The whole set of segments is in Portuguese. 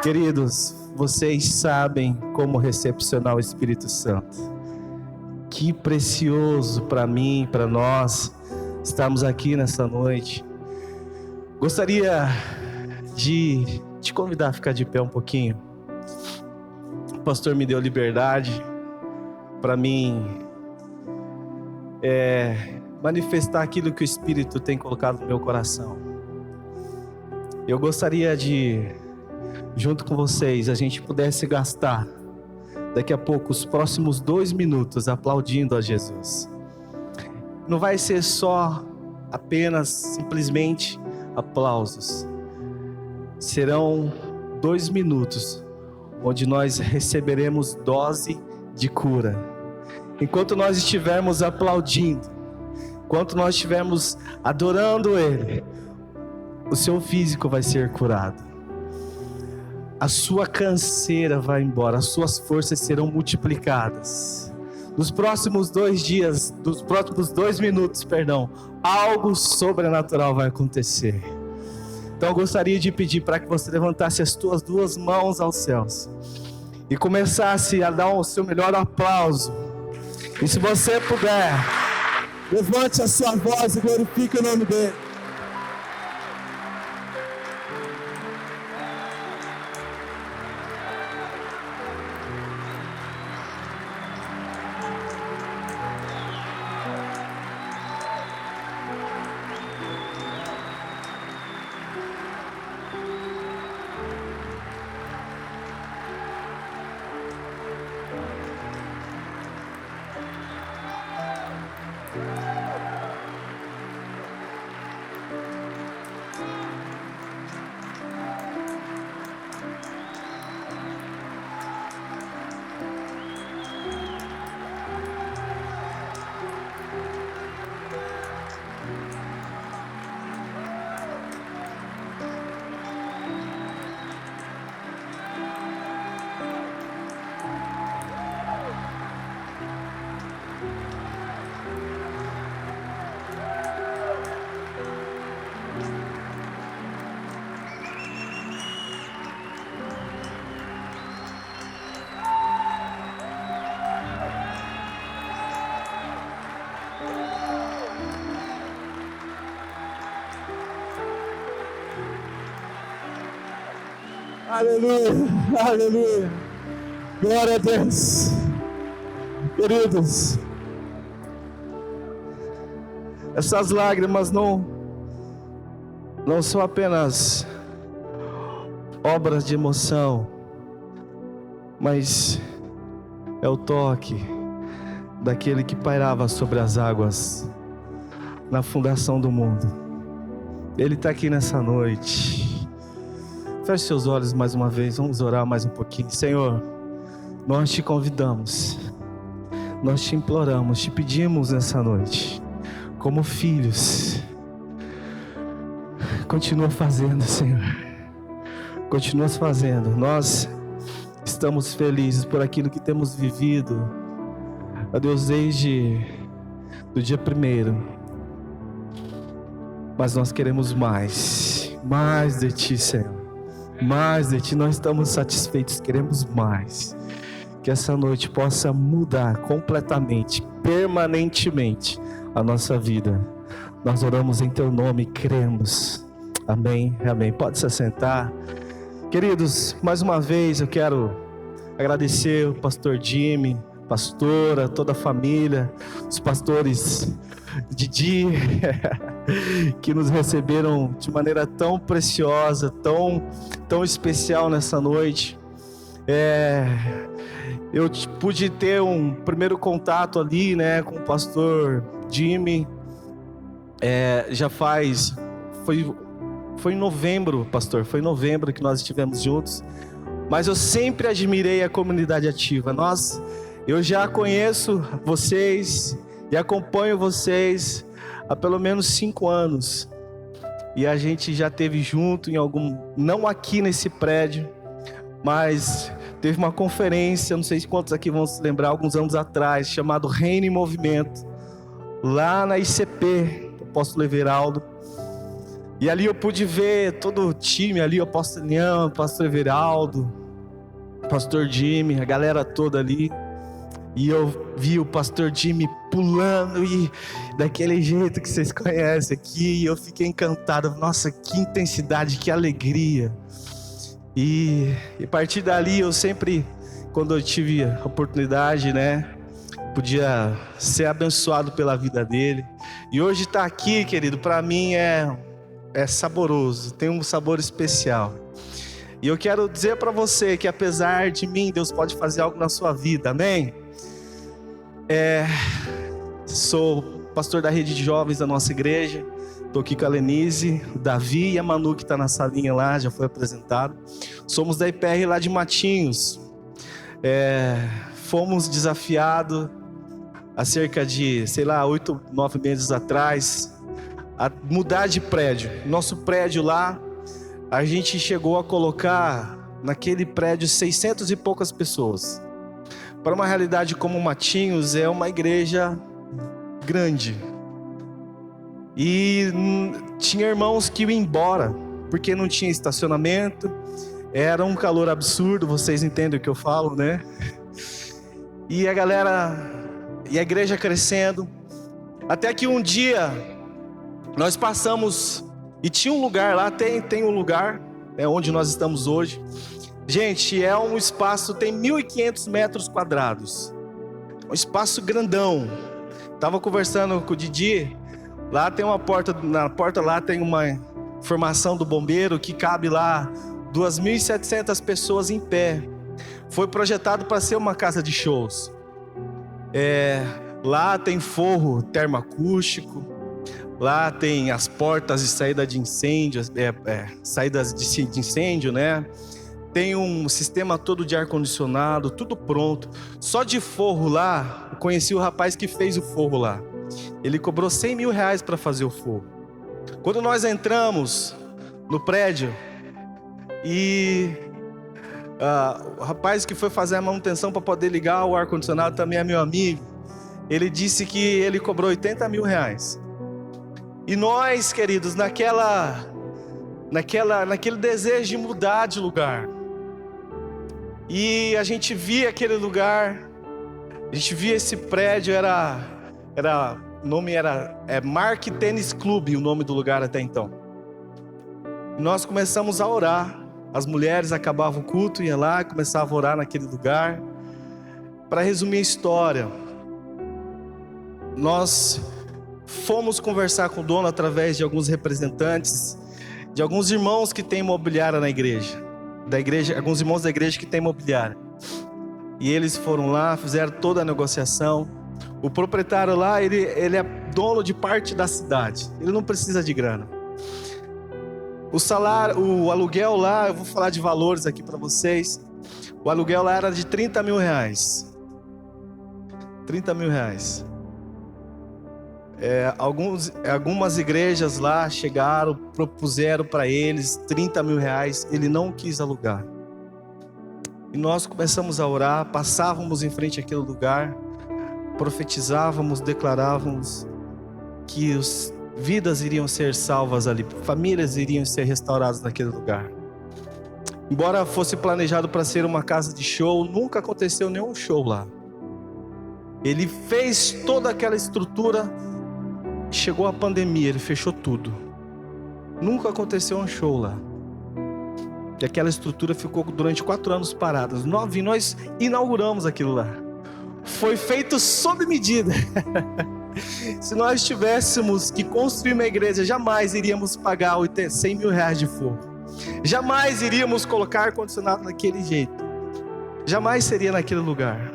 Queridos, vocês sabem como recepcionar o Espírito Santo. Que precioso para mim, para nós, estarmos aqui nessa noite. Gostaria de te convidar a ficar de pé um pouquinho. O pastor me deu liberdade para mim manifestar aquilo que o Espírito tem colocado no meu coração. Eu gostaria de, junto com vocês, a gente pudesse gastar daqui a pouco os próximos 2 minutos aplaudindo a Jesus. Não vai ser só apenas simplesmente aplausos. Serão 2 minutos onde nós receberemos dose de cura. Enquanto nós estivermos aplaudindo, enquanto nós estivermos adorando Ele, o seu físico vai ser curado. A sua canseira vai embora, as suas forças serão multiplicadas. Nos próximos 2 minutos, algo sobrenatural vai acontecer. Então eu gostaria de pedir para que você levantasse as tuas 2 mãos aos céus e começasse a dar o seu melhor aplauso. E se você puder, levante a sua voz e glorifique o nome dele. Aleluia, aleluia, glória a Deus. Queridos, essas lágrimas não são apenas obras de emoção, mas é o toque daquele que pairava sobre as águas na fundação do mundo. Ele está aqui nessa noite. Feche seus olhos mais uma vez, vamos orar mais um pouquinho. Senhor, nós te convidamos, nós te imploramos, te pedimos nessa noite, como filhos, continua fazendo, Senhor, continua fazendo. Nós estamos felizes por aquilo que temos vivido, ó Deus, desde o dia 1º, mas nós queremos mais de Ti, Senhor. Mais de Ti, nós estamos satisfeitos, queremos mais. Que essa noite possa mudar completamente, permanentemente a nossa vida. Nós oramos em Teu nome e cremos. Amém, amém. Pode se assentar. Queridos, mais uma vez eu quero agradecer o pastor Jimmy, pastora, toda a família, os pastores Didi, que nos receberam de maneira tão preciosa, tão especial nessa noite. Eu pude ter um primeiro contato ali, né, com o pastor Jimmy. Foi em novembro, pastor, foi em novembro que nós estivemos juntos. Mas eu sempre admirei a comunidade ativa. Eu já conheço vocês e acompanho vocês há pelo menos 5 anos. E a gente já esteve junto em não aqui nesse prédio, mas teve uma conferência, não sei quantos aqui vão se lembrar, alguns anos atrás, chamado Reino em Movimento, lá na ICP, o apóstolo Everaldo. E ali eu pude ver todo o time ali, o pastor Leão, o pastor Everaldo, o pastor Jimmy, a galera toda ali. E eu vi o pastor Jimmy pulando e daquele jeito que vocês conhecem aqui. E eu fiquei encantado. Nossa, que intensidade, que alegria. E a partir dali eu sempre, quando eu tive a oportunidade, né, podia ser abençoado pela vida dele. E hoje estar aqui, querido, para mim é saboroso, tem um sabor especial. E eu quero dizer para você que apesar de mim, Deus pode fazer algo na sua vida, amém? Sou pastor da rede de jovens da nossa igreja. Estou aqui com a Lenise, o Davi e a Manu, que está na salinha lá, já foi apresentado. Somos da IPR lá de Matinhos. Fomos desafiados há cerca de, 8, 9 meses atrás, a mudar de prédio. Nosso prédio lá, a gente chegou a colocar naquele prédio 600 e poucas pessoas. Para uma realidade como Matinhos, é uma igreja grande. E tinha irmãos que iam embora, porque não tinha estacionamento, era um calor absurdo, vocês entendem o que eu falo, né? E a igreja crescendo, até que um dia nós passamos, e tinha um lugar lá, tem um lugar, onde nós estamos hoje. Gente, é um espaço, tem 1.500 metros quadrados, um espaço grandão. Estava conversando com o Didi, lá tem uma porta, na porta lá tem uma formação do bombeiro que cabe lá 2.700 pessoas em pé. Foi projetado para ser uma casa de shows. Lá tem forro termoacústico, lá tem as portas de saída de incêndio, saídas de incêndio, né? Tem um sistema todo de ar-condicionado, tudo pronto. Só de forro lá, eu conheci o rapaz que fez o forro lá. Ele cobrou R$100 mil para fazer o forro. Quando nós entramos no prédio, e o rapaz que foi fazer a manutenção para poder ligar o ar-condicionado também é meu amigo. Ele disse que ele cobrou R$80 mil. E nós, queridos, naquele desejo de mudar de lugar, e a gente via aquele lugar, a gente via esse prédio, o nome era Mark Tênis Clube, o nome do lugar até então. E nós começamos a orar. As mulheres acabavam o culto, iam lá, começavam a orar naquele lugar. Para resumir a história, nós fomos conversar com o dono através de alguns representantes, de alguns irmãos que têm imobiliária na igreja, alguns irmãos da igreja que têm imobiliária. E eles foram lá, fizeram toda a negociação. O proprietário lá, ele é dono de parte da cidade, ele não precisa de grana. O salário, o aluguel lá, eu vou falar de valores aqui para vocês. O aluguel lá era de R$30 mil. R$30 mil. Algumas igrejas lá chegaram, propuseram para eles R$30 mil. Ele não quis alugar. E nós começamos a orar, passávamos em frente àquele lugar, profetizávamos, declarávamos que as vidas iriam ser salvas ali, famílias iriam ser restauradas naquele lugar. Embora fosse planejado para ser uma casa de show, nunca aconteceu nenhum show lá. Ele fez toda aquela estrutura, chegou a pandemia, ele fechou tudo. Nunca aconteceu um show lá. E aquela estrutura ficou durante 4 anos parada. Nós inauguramos aquilo lá. Foi feito sob medida. Se nós tivéssemos que construir uma igreja, jamais iríamos pagar R$100 mil de forro. Jamais iríamos colocar ar-condicionado daquele jeito. Jamais seria naquele lugar.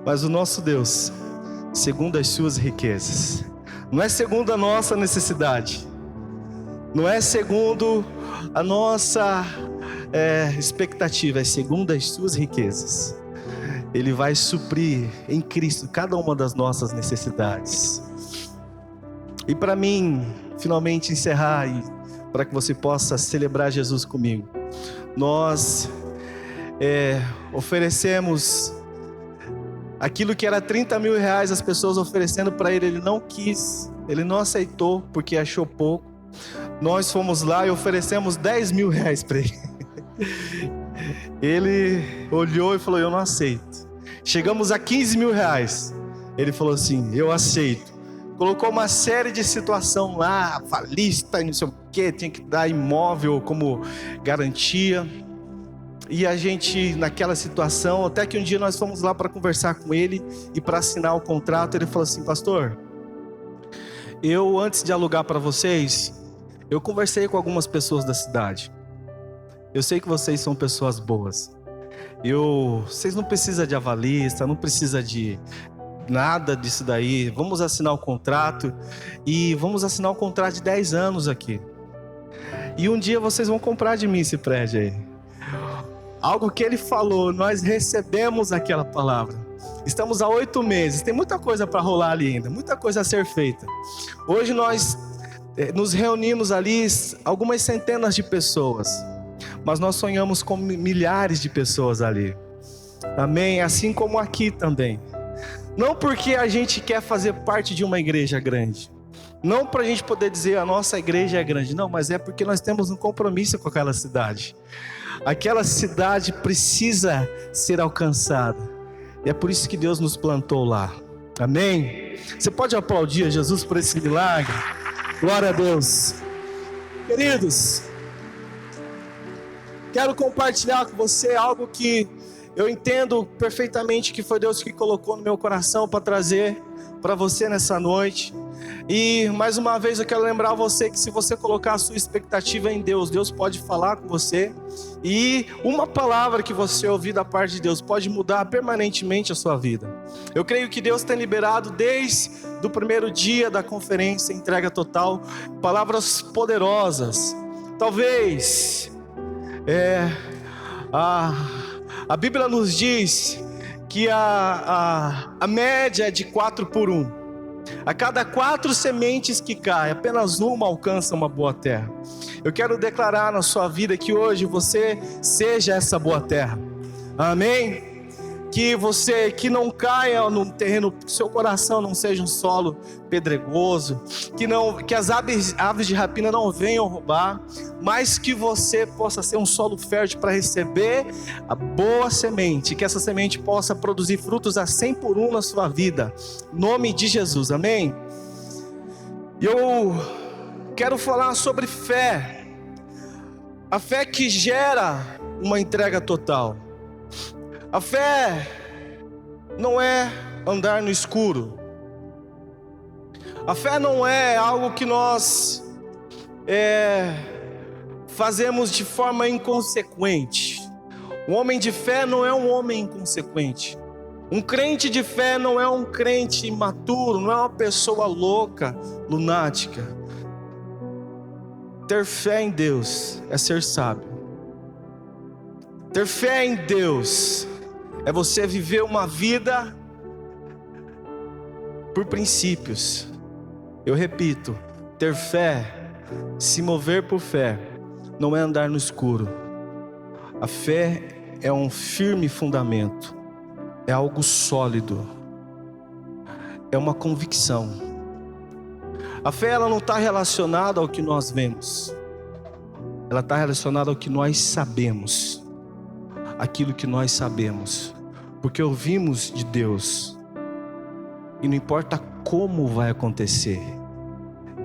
Mas o nosso Deus, segundo as suas riquezas, não é segundo a nossa necessidade, não é segundo a nossa expectativa, é segundo as suas riquezas. Ele vai suprir em Cristo cada uma das nossas necessidades. E para mim, finalmente encerrar, e para que você possa celebrar Jesus comigo, nós oferecemos aquilo que era R$30 mil, as pessoas oferecendo para ele, ele não quis, ele não aceitou porque achou pouco. nós fomos lá e oferecemos 10 mil reais para ele. Ele olhou e falou: eu não aceito. Chegamos a 15 mil reais. Ele falou assim: eu aceito. Colocou uma série de situação lá, avalista e não sei o que, tinha que dar imóvel como garantia. E a gente, naquela situação, até que um dia nós fomos lá para conversar com ele e para assinar o contrato. Ele falou assim: pastor, eu antes de alugar para vocês, eu conversei com algumas pessoas da cidade. Eu sei que vocês são pessoas boas. Vocês não precisam de avalista, não precisa de nada disso daí. Vamos assinar o contrato e vamos assinar um contrato de 10 anos aqui. E um dia vocês vão comprar de mim esse prédio aí. Algo que ele falou, nós recebemos aquela palavra. Estamos há 8 meses, tem muita coisa para rolar ali ainda, muita coisa a ser feita. Hoje nós nos reunimos ali, algumas centenas de pessoas, mas nós sonhamos com milhares de pessoas ali. Amém? Assim como aqui também. Não porque a gente quer fazer parte de uma igreja grande, não para a gente poder dizer a nossa igreja é grande, não, mas é porque nós temos um compromisso com aquela cidade. Aquela cidade precisa ser alcançada. E é por isso que Deus nos plantou lá. Amém? Você pode aplaudir a Jesus por esse milagre? Glória a Deus. Queridos, quero compartilhar com você algo que eu entendo perfeitamente que foi Deus que colocou no meu coração para trazer para você nessa noite. E mais uma vez eu quero lembrar você que se você colocar a sua expectativa em Deus, Deus pode falar com você. E uma palavra que você ouvir da parte de Deus pode mudar permanentemente a sua vida. Eu creio que Deus tem liberado desde o primeiro dia da conferência Entrega Total, palavras poderosas. Talvez a Bíblia nos diz que a média é de 4 por 1. A cada 4 sementes que caem, apenas uma alcança uma boa terra. Eu quero declarar na sua vida que hoje você seja essa boa terra. Amém? Que não caia no terreno, que seu coração não seja um solo pedregoso, que as aves de rapina não venham roubar, mas que você possa ser um solo fértil para receber a boa semente, que essa semente possa produzir frutos a 100 por 1 na sua vida, em nome de Jesus, amém? Eu quero falar sobre fé, a fé que gera uma entrega total. A fé não é andar no escuro. A fé não é algo que nós fazemos de forma inconsequente. Um homem de fé não é um homem inconsequente. Um crente de fé não é um crente imaturo, não é uma pessoa louca, lunática. Ter fé em Deus é ser sábio. Ter fé em Deus é você viver uma vida por princípios. Eu repito, ter fé, se mover por fé, não é andar no escuro. A fé é um firme fundamento, é algo sólido, é uma convicção. A fé ela não está relacionada ao que nós vemos, ela está relacionada ao que nós sabemos. Aquilo que nós sabemos, porque ouvimos de Deus, e não importa como vai acontecer,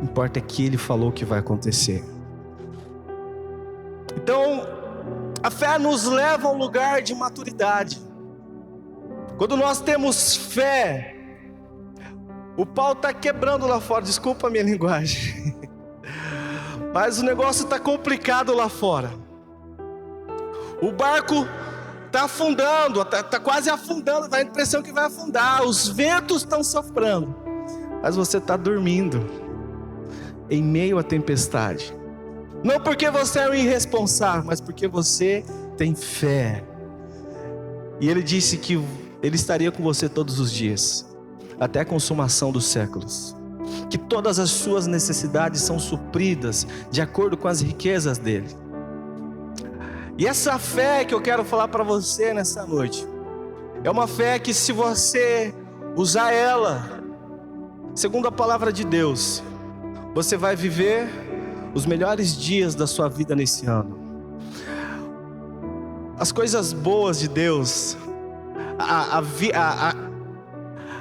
importa que Ele falou que vai acontecer. Então, a fé nos leva a um lugar de maturidade. Quando nós temos fé, o pau está quebrando lá fora, desculpa a minha linguagem, mas o negócio está complicado lá fora. O barco está afundando, está quase afundando, dá a impressão que vai afundar. Os ventos estão soprando, mas você está dormindo em meio à tempestade. Não porque você é um irresponsável, mas porque você tem fé. E Ele disse que Ele estaria com você todos os dias, até a consumação dos séculos. Que todas as suas necessidades são supridas de acordo com as riquezas dEle. E essa fé que eu quero falar para você nessa noite, é uma fé que se você usar ela, segundo a palavra de Deus, você vai viver os melhores dias da sua vida nesse ano. As coisas boas de Deus,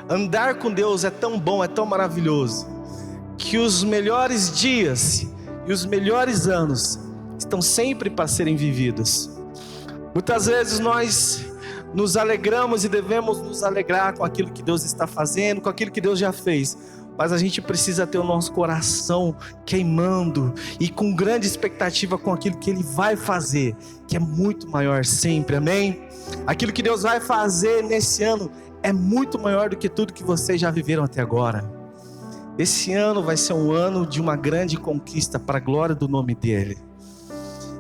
andar com Deus é tão bom, é tão maravilhoso, que os melhores dias e os melhores anos estão sempre para serem vividos. Muitas vezes nós nos alegramos e devemos nos alegrar com aquilo que Deus está fazendo, com aquilo que Deus já fez, mas a gente precisa ter o nosso coração queimando e com grande expectativa com aquilo que Ele vai fazer, que é muito maior sempre, amém? Aquilo que Deus vai fazer nesse ano é muito maior do que tudo que vocês já viveram até agora. Esse ano vai ser um ano de uma grande conquista para a glória do nome dEle.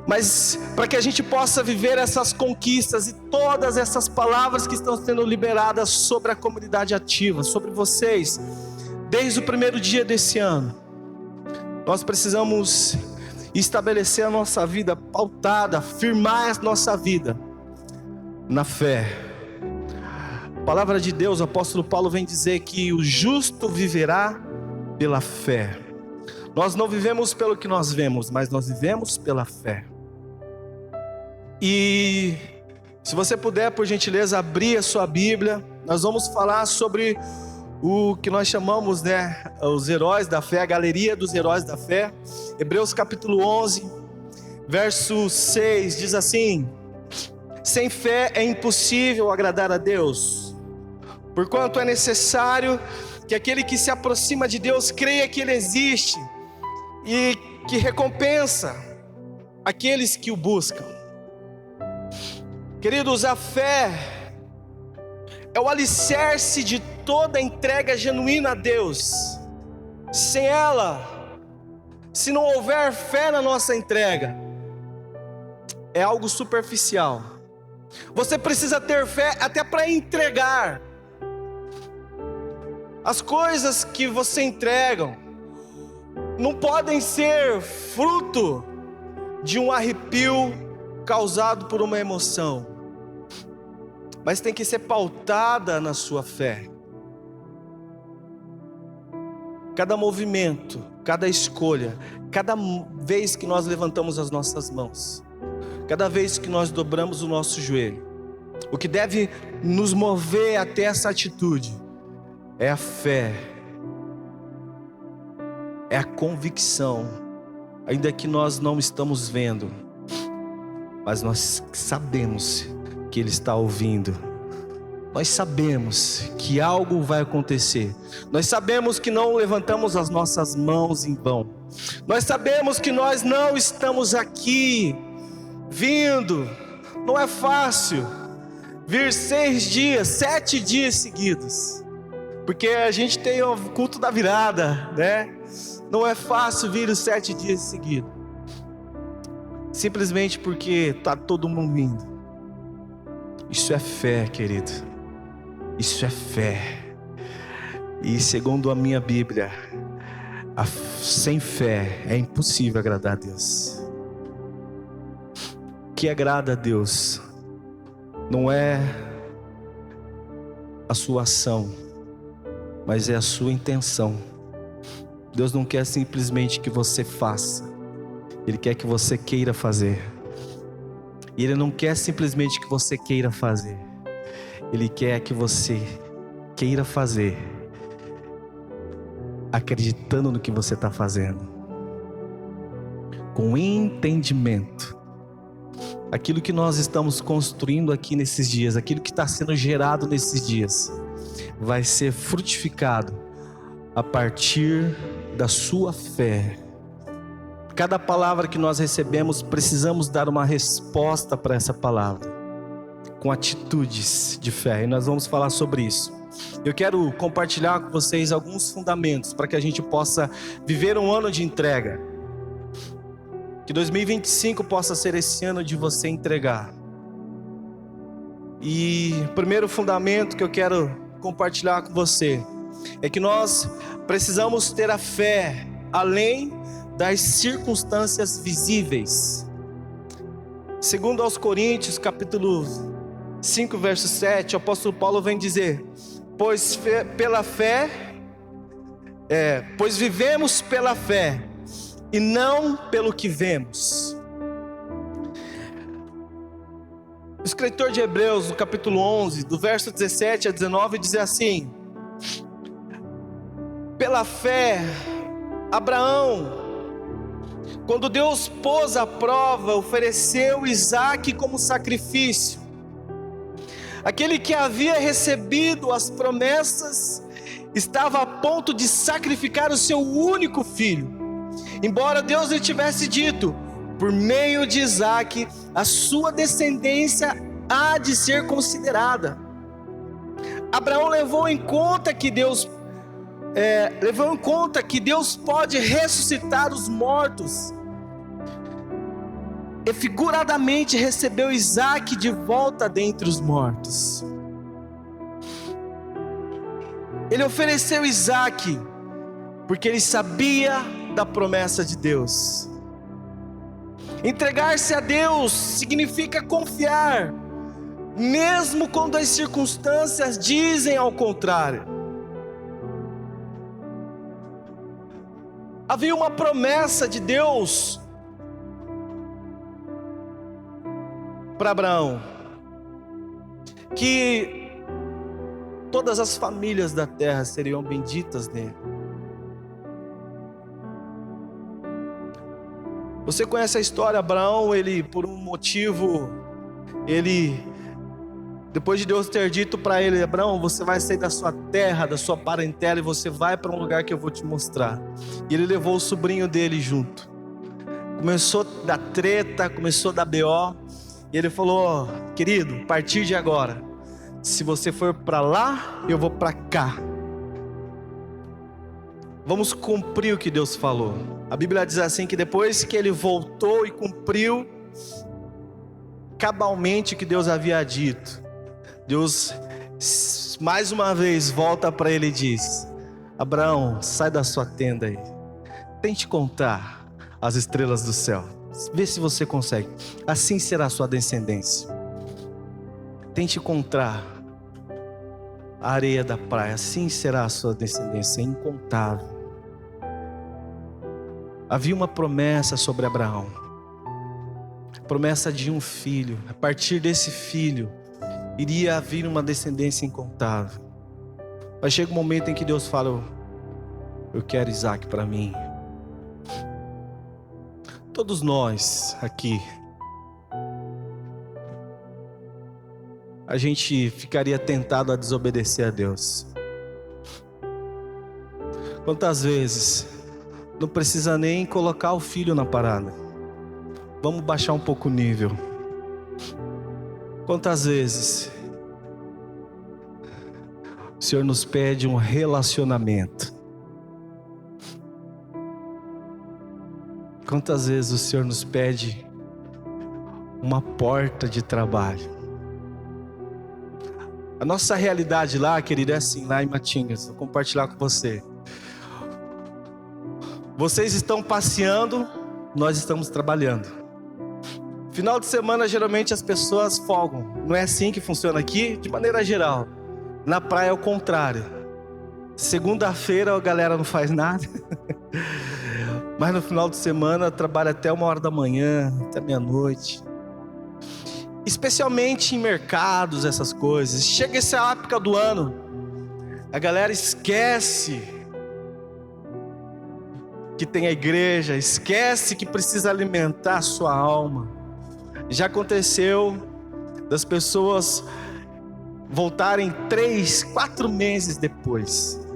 Mas para que a gente possa viver essas conquistas e todas essas palavras que estão sendo liberadas sobre a comunidade ativa, sobre vocês, desde o primeiro dia desse ano, nós precisamos estabelecer a nossa vida pautada, firmar a nossa vida na fé. A palavra de Deus, o apóstolo Paulo vem dizer que o justo viverá pela fé. Nós não vivemos pelo que nós vemos, mas nós vivemos pela fé. E se você puder, por gentileza, abrir a sua Bíblia, nós vamos falar sobre o que nós chamamos, os heróis da fé, a galeria dos heróis da fé. Hebreus capítulo 11, verso 6, diz assim: sem fé é impossível agradar a Deus, porquanto é necessário que aquele que se aproxima de Deus creia que Ele existe e que recompensa aqueles que o buscam. Queridos, a fé é o alicerce de toda entrega genuína a Deus. Sem ela, se não houver fé na nossa entrega, é algo superficial. Você precisa ter fé até para entregar. As coisas que você entrega não podem ser fruto de um arrepio causado por uma emoção, mas tem que ser pautada na sua fé. Cada movimento, cada escolha, cada vez que nós levantamos as nossas mãos, cada vez que nós dobramos o nosso joelho, o que deve nos mover até essa atitude é a fé, é a convicção, ainda que nós não estamos vendo, mas nós sabemos que Ele está ouvindo. Nós sabemos que algo vai acontecer. Nós sabemos que não levantamos as nossas mãos em vão. Nós sabemos que nós não estamos aqui vindo. Não é fácil vir 6 dias, 7 dias seguidos, porque a gente tem o culto da virada, Não é fácil vir os 7 dias seguidos, simplesmente porque está todo mundo indo. Isso é fé, querido. Isso é fé. E segundo a minha Bíblia, sem fé é impossível agradar a Deus. O que agrada a Deus não é a sua ação, mas é a sua intenção. Deus não quer simplesmente que você faça, Ele quer que você queira fazer. E Ele não quer simplesmente que você queira fazer, Ele quer que você queira fazer acreditando no que você está fazendo, com entendimento. Aquilo que nós estamos construindo aqui nesses dias, aquilo que está sendo gerado nesses dias, vai ser frutificado a partir da sua fé. Cada palavra que nós recebemos, precisamos dar uma resposta para essa palavra, com atitudes de fé, e nós vamos falar sobre isso. Eu quero compartilhar com vocês alguns fundamentos para que a gente possa viver um ano de entrega. Que 2025 possa ser esse ano de você entregar. E o primeiro fundamento que eu quero compartilhar com você é que nós precisamos ter a fé além das circunstâncias visíveis. Segundo aos Coríntios, capítulo 5, verso 7, o apóstolo Paulo vem dizer: pois vivemos pela fé e não pelo que vemos. O escritor de Hebreus, no capítulo 11, do verso 17 a 19, diz assim: pela fé, Abraão, quando Deus pôs à prova, ofereceu Isaque como sacrifício. Aquele que havia recebido as promessas estava a ponto de sacrificar o seu único filho. Embora Deus lhe tivesse dito: por meio de Isaque, a sua descendência há de ser considerada. Abraão levou em conta que Deus pode ressuscitar os mortos. E figuradamente recebeu Isaque de volta dentre os mortos. Ele ofereceu Isaque porque ele sabia da promessa de Deus. Entregar-se a Deus significa confiar, mesmo quando as circunstâncias dizem ao contrário. Havia uma promessa de Deus para Abraão, que todas as famílias da terra seriam benditas nele. Você conhece a história? Abraão, ele, por um motivo, depois de Deus ter dito para ele: Abraão, você vai sair da sua terra, da sua parentela, e você vai para um lugar que eu vou te mostrar. E ele levou o sobrinho dele junto. Começou da treta, começou da BO, e ele falou: querido, a partir de agora, se você for para lá, eu vou para cá. Vamos cumprir o que Deus falou. A Bíblia diz assim, que depois que ele voltou e cumpriu cabalmente o que Deus havia dito, Deus mais uma vez volta para ele e diz: Abraão, sai da sua tenda aí, tente contar as estrelas do céu, vê se você consegue, assim será a sua descendência. Tente contar a areia da praia, assim será a sua descendência, incontável. Havia uma promessa sobre Abraão, promessa de um filho. A partir desse filho iria vir uma descendência incontável. Mas chega um momento em que Deus fala: eu quero Isaque para mim. Todos nós aqui, a gente ficaria tentado a desobedecer a Deus. Quantas vezes não precisa nem colocar o filho na parada, vamos baixar um pouco o nível. Quantas vezes o Senhor nos pede um relacionamento? Quantas vezes o Senhor nos pede uma porta de trabalho? A nossa realidade lá, querido, é assim, lá em Matinhas. Vou compartilhar com você. Vocês estão passeando, nós estamos trabalhando. Final de semana, geralmente as pessoas folgam. Não é assim que funciona aqui? De maneira geral. Na praia é o contrário. Segunda-feira a galera não faz nada. Mas no final de semana trabalha até 1h da manhã, até meia-noite. Especialmente em mercados, essas coisas. Chega essa época do ano, a galera esquece que tem a igreja, esquece que precisa alimentar a sua alma. Já aconteceu das pessoas voltarem 3, 4 meses depois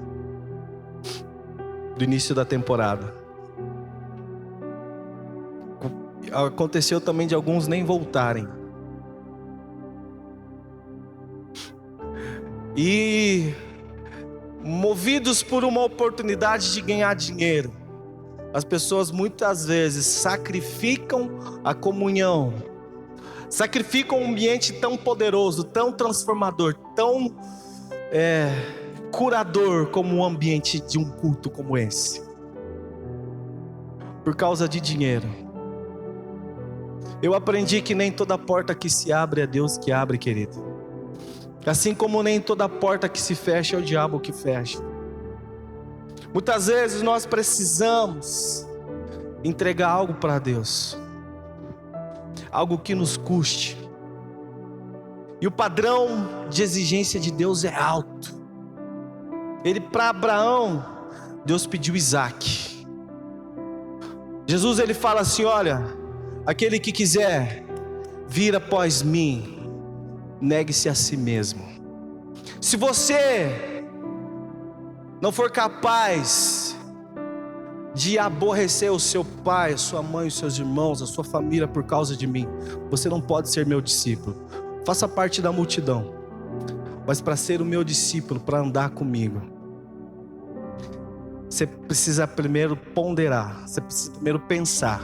do início da temporada. Aconteceu também de alguns nem voltarem. E movidos por uma oportunidade de ganhar dinheiro, as pessoas muitas vezes sacrificam a comunhão, sacrificam um ambiente tão poderoso, tão transformador, tão curador como um ambiente de um culto como esse, por causa de dinheiro. Eu aprendi que nem toda porta que se abre é Deus que abre, querido. Assim como nem toda porta que se fecha é o diabo que fecha. Muitas vezes nós precisamos entregar algo para Deus, algo que nos custe. E o padrão de exigência de Deus é alto. Para Abraão, Deus pediu Isaac. Jesus ele fala assim: olha, aquele que quiser vir após mim, negue-se a si mesmo. Se você não for capaz de aborrecer o seu pai, a sua mãe, os seus irmãos, a sua família por causa de mim, você não pode ser meu discípulo. Faça parte da multidão, mas para ser o meu discípulo, para andar comigo, você precisa primeiro ponderar, você precisa primeiro pensar,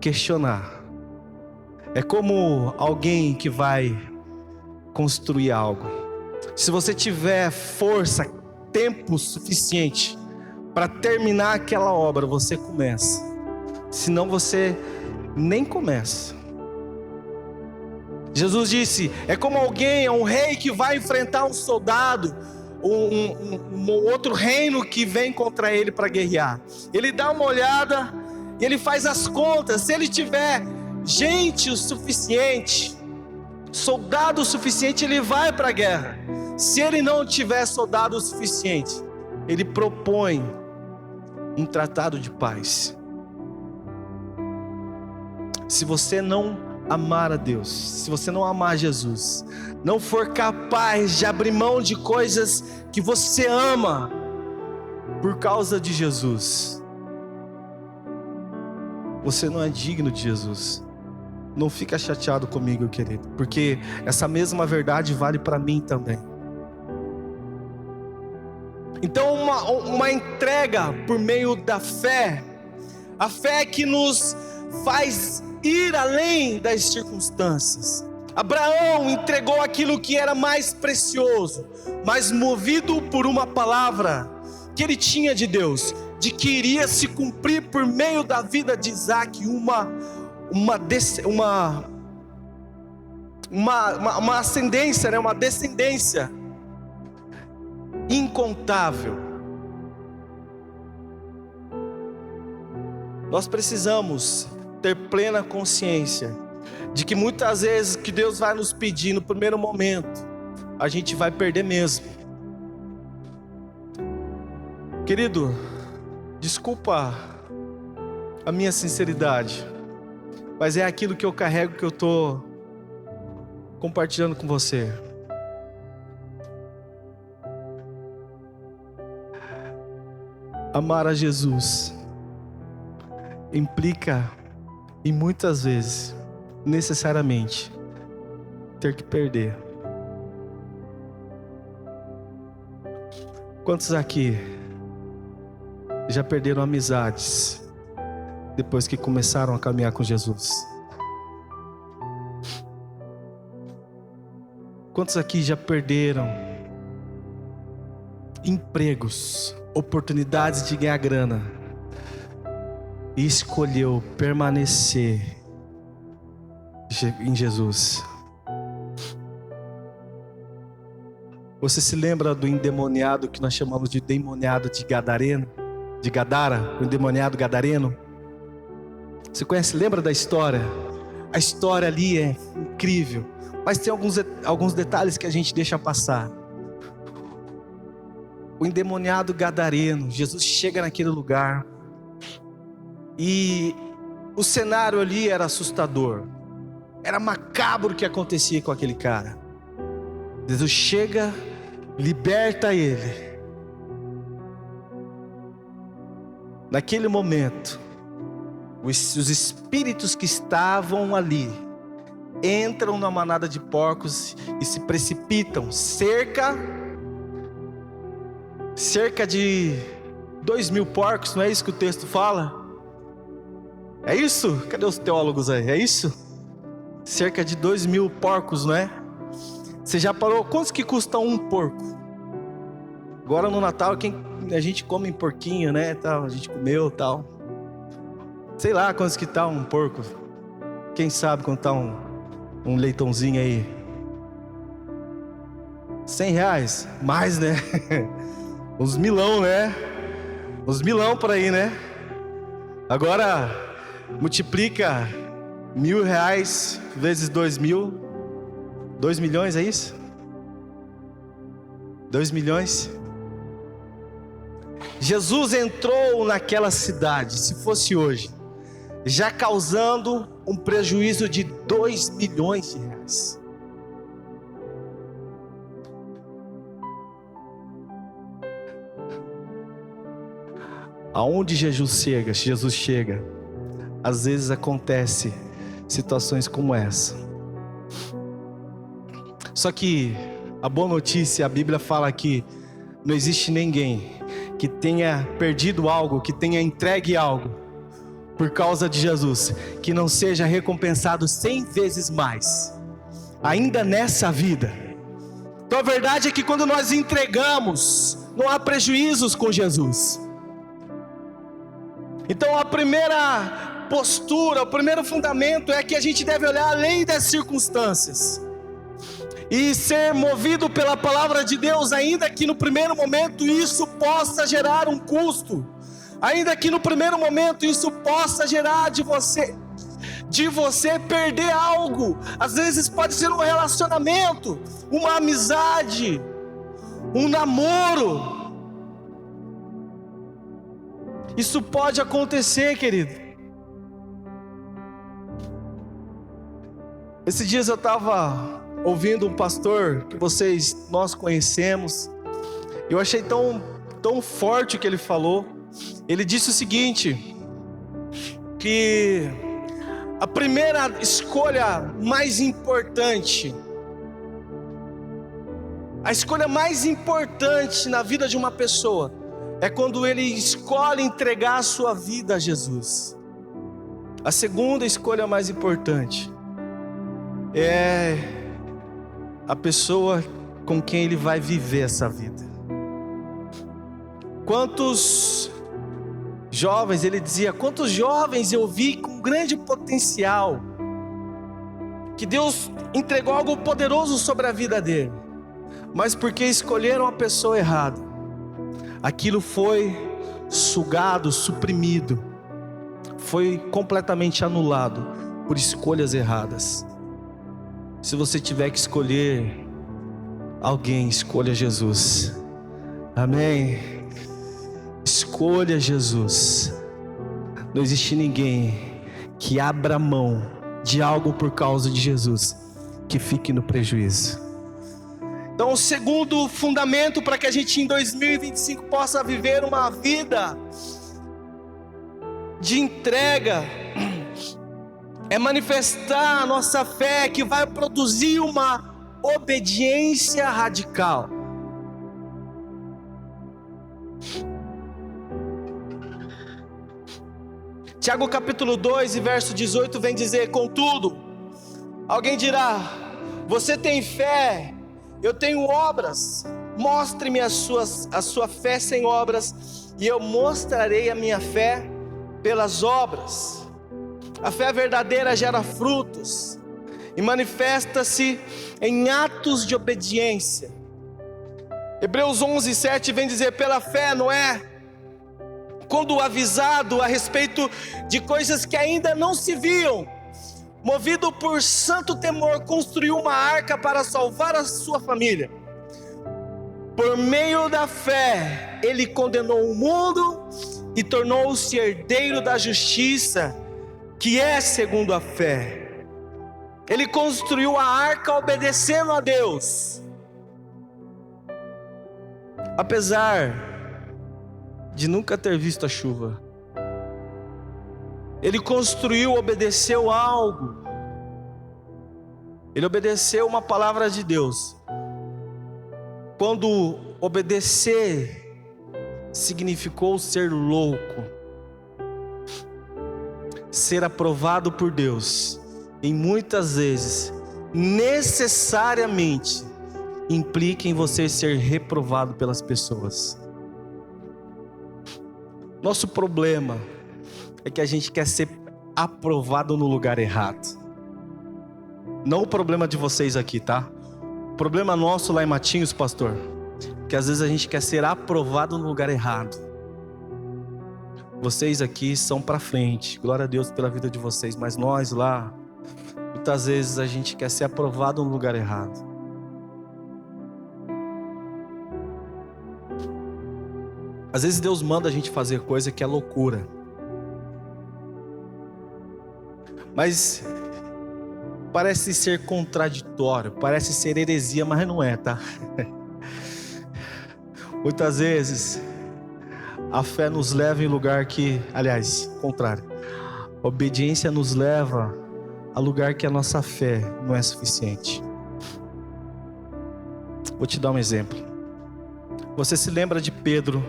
questionar. É como alguém que vai construir algo. Se você tiver força, tempo suficiente para terminar aquela obra, você começa. Senão você nem começa. Jesus disse: é como alguém, um rei que vai enfrentar um soldado, um outro reino que vem contra ele para guerrear. Ele dá uma olhada e ele faz as contas. Se ele tiver gente o suficiente, soldado o suficiente, ele vai para a guerra. Se ele não tiver soldado o suficiente, ele propõe um tratado de paz. Se você não amar a Deus, se você não amar Jesus, não for capaz de abrir mão de coisas que você ama por causa de Jesus, você não é digno de Jesus. Não fica chateado comigo, querido, porque essa mesma verdade vale para mim também. Então uma entrega por meio da fé, a fé que nos faz ir além das circunstâncias. Abraão entregou aquilo que era mais precioso, mas movido por uma palavra que ele tinha de Deus, de que iria se cumprir por meio da vida de Isaac uma ascendência, né? Uma descendência incontável. Nós precisamos ter plena consciência de que muitas vezes que Deus vai nos pedir no primeiro momento, a gente vai perder mesmo. Querido, desculpa a minha sinceridade, mas é aquilo que eu carrego, que eu estou compartilhando com você. Amar a Jesus implica, e muitas vezes, necessariamente, ter que perder. Quantos aqui já perderam amizades depois que começaram a caminhar com Jesus? Quantos aqui já perderam empregos, oportunidades de ganhar grana e escolheu permanecer em Jesus? Você se lembra do endemoniado que nós chamamos de endemoniado de Gadareno? De Gadara, o endemoniado gadareno? Você conhece, lembra da história? A história ali é incrível, mas tem alguns detalhes que a gente deixa passar. O endemoniado gadareno, Jesus chega naquele lugar e o cenário ali era assustador, era macabro o que acontecia com aquele cara. Jesus chega, liberta ele. Naquele momento, os espíritos que estavam ali entram na manada de porcos e se precipitam. Cerca de 2.000 porcos, não é isso que o texto fala? É isso? Cadê os teólogos aí? É isso? Cerca de 2.000 porcos, não é? Você já parou? Quanto que custa um porco? Agora no Natal a gente come porquinho, né? Tal, a gente comeu tal. Sei lá quantos que tá um porco. Quem sabe quanto tá um leitãozinho aí? R$100? Mais, né? Uns milão, né? Uns milão por aí, né? Agora, multiplica R$1.000 vezes 2.000. 2 milhões, é isso? 2 milhões. Jesus entrou naquela cidade, se fosse hoje, já causando um prejuízo de 2 milhões de reais. Aonde Jesus chega, às vezes acontece situações como essa. Só que a boa notícia, a Bíblia fala que não existe ninguém que tenha perdido algo, que tenha entregue algo por causa de Jesus, que não seja recompensado 100 vezes mais, ainda nessa vida. Então a verdade é que quando nós entregamos, não há prejuízos com Jesus. Então a primeira postura, o primeiro fundamento é que a gente deve olhar além das circunstâncias e ser movido pela palavra de Deus, ainda que no primeiro momento isso possa gerar um custo, ainda que no primeiro momento isso possa gerar de você perder algo. Às vezes pode ser um relacionamento, uma amizade, um namoro. Isso pode acontecer, querido. Esses dias eu estava ouvindo um pastor que nós conhecemos. Eu achei tão forte o que ele falou. Ele disse o seguinte, que a primeira escolha mais importante, a escolha mais importante na vida de uma pessoa é quando ele escolhe entregar a sua vida a Jesus. A segunda escolha mais importante é a pessoa com quem ele vai viver essa vida. Quantos jovens, ele dizia, quantos jovens eu vi com grande potencial, que Deus entregou algo poderoso sobre a vida dele, mas porque escolheram a pessoa errada, aquilo foi sugado, suprimido, foi completamente anulado por escolhas erradas. Se você tiver que escolher alguém, escolha Jesus. Amém? Escolha Jesus. Não existe ninguém que abra mão de algo por causa de Jesus que fique no prejuízo. Então, o segundo fundamento para que a gente em 2025 possa viver uma vida de entrega é manifestar a nossa fé, que vai produzir uma obediência radical. Tiago capítulo 2 e verso 18 vem dizer: contudo, alguém dirá, você tem fé, eu tenho obras, mostre-me a sua fé sem obras, e eu mostrarei a minha fé pelas obras. A fé verdadeira gera frutos e manifesta-se em atos de obediência. Hebreus 11:7 vem dizer: pela fé Noé, quando avisado a respeito de coisas que ainda não se viam, movido por santo temor, construiu uma arca para salvar a sua família. Por meio da fé, ele condenou o mundo e tornou-se herdeiro da justiça, que é segundo a fé. Ele construiu a arca obedecendo a Deus, apesar de nunca ter visto a chuva. Ele construiu, obedeceu algo. Ele obedeceu uma palavra de Deus. Quando obedecer significou ser louco, ser aprovado por Deus, e muitas vezes, necessariamente, implica em você ser reprovado pelas pessoas. Nosso problema é que a gente quer ser aprovado no lugar errado. Não o problema de vocês aqui, tá? O problema nosso lá em Matinhos, pastor, que às vezes a gente quer ser aprovado no lugar errado. Vocês aqui são para frente, glória a Deus pela vida de vocês, mas nós lá, muitas vezes a gente quer ser aprovado no lugar errado. Às vezes Deus manda a gente fazer coisa que é loucura, mas parece ser contraditório, parece ser heresia, mas não é, tá? Muitas vezes a fé nos leva em lugar que, aliás, contrário, a obediência nos leva a lugar que a nossa fé não é suficiente. Vou te dar um exemplo. Você se lembra de Pedro,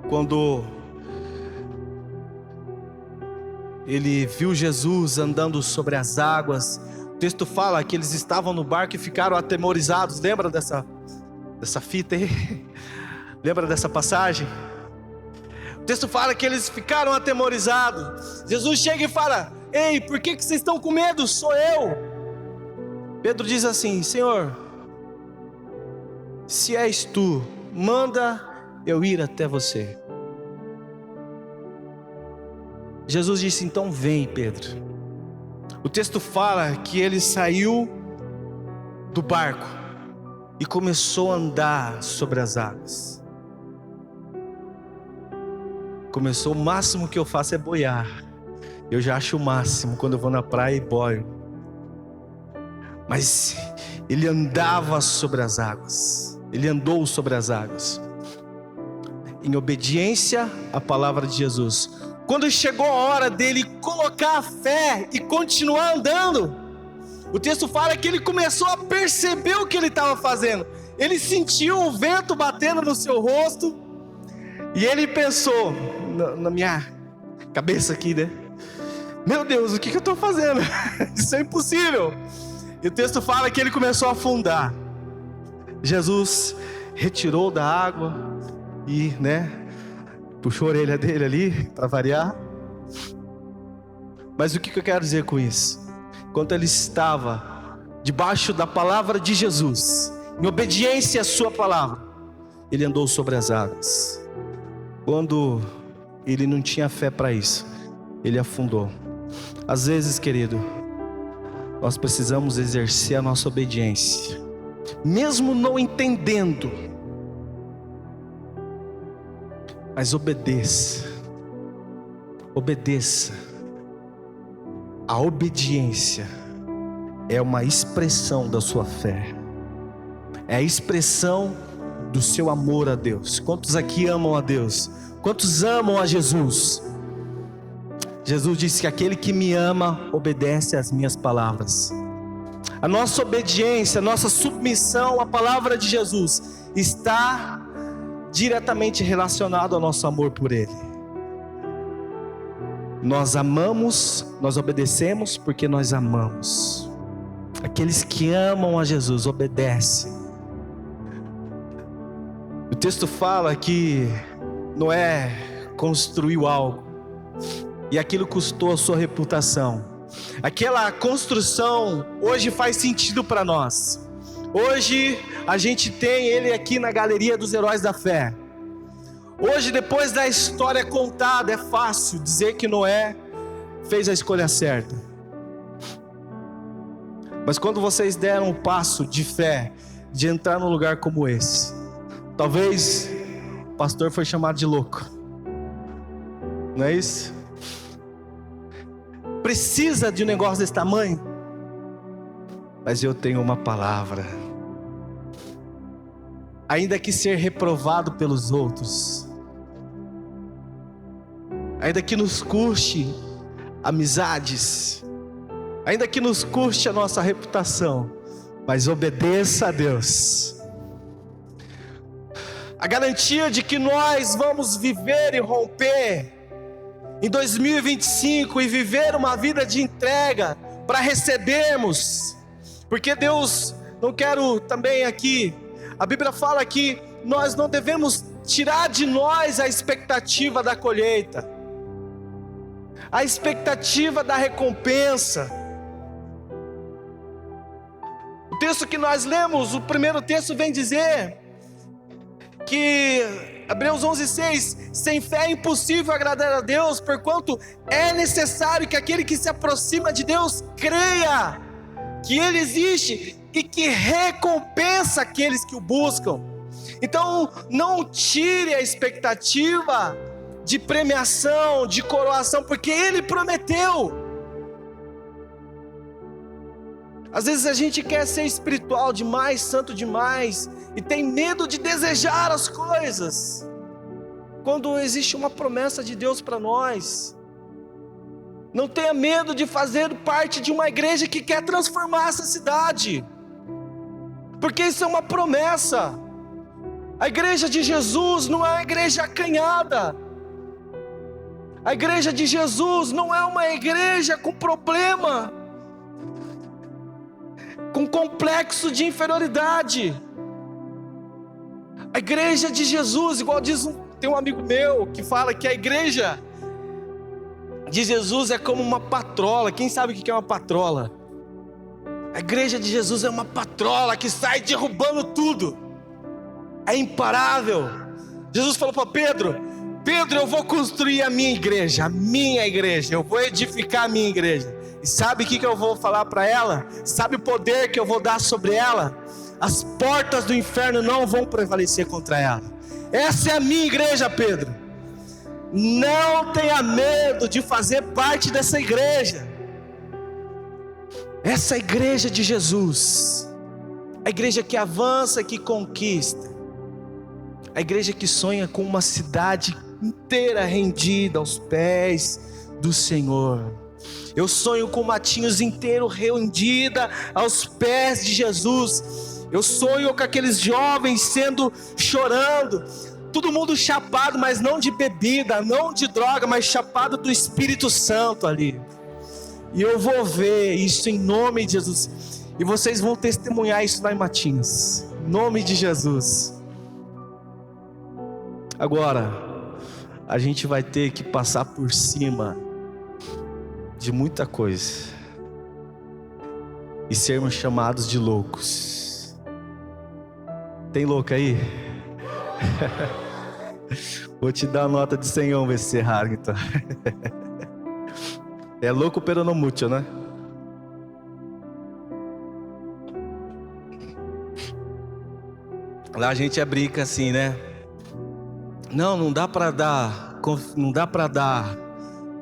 quando ele viu Jesus andando sobre as águas? O texto fala que eles estavam no barco e ficaram atemorizados. Lembra dessa fita aí? Lembra dessa passagem? O texto fala que eles ficaram atemorizados. Jesus chega e fala: ei, por que vocês estão com medo? Sou eu. Pedro diz assim: Senhor, se és tu, manda eu ir até você. Jesus disse: então vem, Pedro. O texto fala que ele saiu do barco e começou a andar sobre as águas. Começou, o máximo que eu faço é boiar. Eu já acho o máximo quando eu vou na praia e boio. Mas ele andava sobre as águas. Ele andou sobre as águas, em obediência à palavra de Jesus. Quando chegou a hora dele colocar a fé e continuar andando, o texto fala que ele começou a perceber o que ele estava fazendo. Ele sentiu o vento batendo no seu rosto, e ele pensou, na minha cabeça aqui, né? Meu Deus, o que eu estou fazendo? Isso é impossível. E o texto fala que ele começou a afundar. Jesus retirou da água e, puxou a orelha dele ali, para variar. Mas o que eu quero dizer com isso? Enquanto ele estava debaixo da palavra de Jesus, em obediência à sua palavra, ele andou sobre as águas. Quando ele não tinha fé para isso, ele afundou. Às vezes, querido, nós precisamos exercer a nossa obediência, mesmo não entendendo, mas obedeça. Obedeça. A obediência é uma expressão da sua fé, é a expressão do seu amor a Deus. Quantos aqui amam a Deus? Quantos amam a Jesus? Jesus disse que aquele que me ama obedece às minhas palavras. A nossa obediência, a nossa submissão à palavra de Jesus está diretamente relacionado ao nosso amor por Ele. Nós amamos, nós obedecemos porque nós amamos. Aqueles que amam a Jesus obedecem. O texto fala que Noé construiu algo, e aquilo custou a sua reputação. Aquela construção hoje faz sentido para nós. Hoje a gente tem ele aqui na galeria dos heróis da fé. Hoje, depois da história contada, é fácil dizer que Noé fez a escolha certa. Mas quando vocês deram o passo de fé, de entrar num lugar como esse, talvez o pastor foi chamado de louco, não é isso? Precisa de um negócio desse tamanho? Mas eu tenho uma palavra. Ainda que ser reprovado pelos outros, ainda que nos custe amizades, ainda que nos custe a nossa reputação, mas obedeça a Deus. A garantia de que nós vamos viver e romper em 2025 e viver uma vida de entrega para recebermos, porque Deus, não quero também aqui, a Bíblia fala que nós não devemos tirar de nós a expectativa da colheita, a expectativa da recompensa. O texto que nós lemos, o primeiro texto vem dizer que Hebreus 11:6, sem fé é impossível agradar a Deus, porquanto é necessário que aquele que se aproxima de Deus creia que Ele existe e que recompensa aqueles que o buscam. Então, não tire a expectativa de premiação, de coroação, porque Ele prometeu. Às vezes a gente quer ser espiritual demais, santo demais, e tem medo de desejar as coisas, quando existe uma promessa de Deus para nós. Não tenha medo de fazer parte de uma igreja que quer transformar essa cidade, porque isso é uma promessa. A igreja de Jesus não é uma igreja acanhada. A igreja de Jesus não é uma igreja com problema, com complexo de inferioridade. A igreja de Jesus, igual tem um amigo meu que fala que a igreja de Jesus é como uma patrola. Quem sabe o que é uma patrola? A igreja de Jesus é uma patrola que sai derrubando tudo, é imparável. Jesus falou para Pedro: eu vou construir a minha igreja, eu vou edificar a minha igreja. E sabe o que eu vou falar para ela? Sabe o poder que eu vou dar sobre ela? As portas do inferno não vão prevalecer contra ela. Essa é a minha igreja, Pedro. Não tenha medo de fazer parte dessa igreja. Essa igreja de Jesus, a igreja que avança, que conquista, a igreja que sonha com uma cidade inteira rendida aos pés do Senhor. Eu sonho com Matinhos inteiro rendida aos pés de Jesus. Eu sonho com aqueles jovens chorando, todo mundo chapado, mas não de bebida, não de droga, mas chapado do Espírito Santo ali. E eu vou ver isso em nome de Jesus. E vocês vão testemunhar isso lá em Matinhos, em nome de Jesus. Agora, a gente vai ter que passar por cima de muita coisa e sermos chamados de loucos. Tem louco aí? Vou te dar uma nota de 100, vamos ver se você rasga então. É louco pero no mucho, né? Lá a gente brinca assim, né? Não dá pra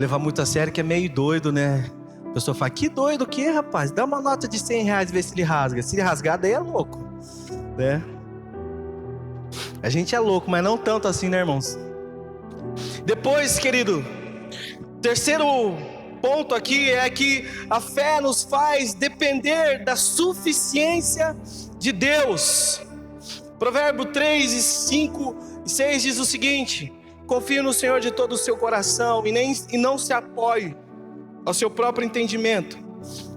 levar muito a sério, que é meio doido, né? A pessoa fala: que doido o que, rapaz? Dá uma nota de 100 reais e vê se ele rasga. Se ele rasgar, daí é louco, né? A gente é louco, mas não tanto assim, né, irmãos? Depois, querido, terceiro ponto aqui é que a fé nos faz depender da suficiência de Deus. Provérbio 3, 5 e 6 diz o seguinte: confie no Senhor de todo o seu coração e não se apoie ao seu próprio entendimento.